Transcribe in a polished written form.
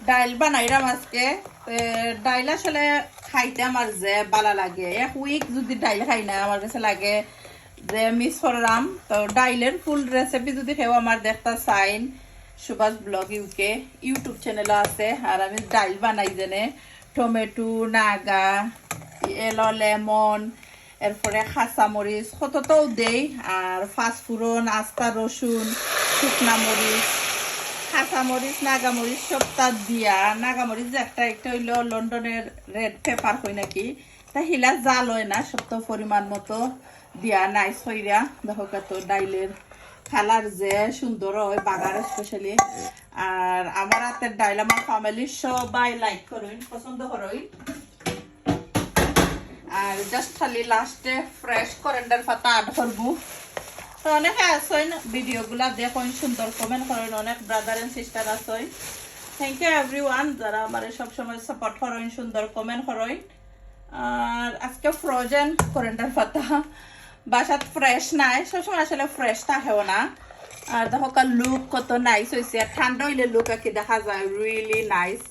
ডাইল বানাইলাম আজকে। ডাইল আসলে খাইতে আমার যে ভালো লাগে, এক উইক যদি ডাইল খাই না আমার কাছে লাগে যে মিস করলাম। তো ডাইলের ফুল রেসিপি যদি কেউ আমার দেখতে চাইন, সুভাষ ব্লগ ইউকে ইউটিউব চ্যানেলও আছে। আর আমি ডাইল বানাই জেনে টমেটো, নাগা, এলো, লেমন, এরপরে কাঁচামরিচ কতটাও দেই, আর ফাঁসফুরন, আস্তা রসুন, শুকনা মরিচ, কাঁচামরিচ, নাগামরিচ সবটা দিয়া। নাগামরিচ যে একটা একটা হইলো লন্ডনের রেড পেপার হয় নাকি, তা হিলা জাল হয় না, সব তো পরিমাণ মতো দিয়া নাইস হইরা। দেখো কত ডাইলের কালার যে সুন্দর হয় বাগার স্পেশালি। আর আমার হাতের ডাইল আমার ফ্যামিলির সবাই লাইক করুন, পছন্দ করুন। আর জাস্ট খালি লাস্টে ফ্রেশ করেন্ডার পাতা আড করবো। তো অনেকে আসেন ভিডিওগুলা দেখুন, সুন্দর কমেন্ট করেন, অনেক ব্রাদার এন্ড সিস্টার আসেন। থ্যাংক ইউ এভরিওয়ান যারা আমার সবসময় সাপোর্ট করেন, সুন্দর কমেন্ট করেন। আর আজকে ফ্রোজেন করেন্ডার পাতা বাসাত ফ্রেশ নাই, সবসময় আসলে ফ্রেশ থাকেও না। আর দেখো লুক কত নাইস হয়েছে, ঠান্ডা হইলে লুক আর কি দেখা যায় রিয়েলি নাইস।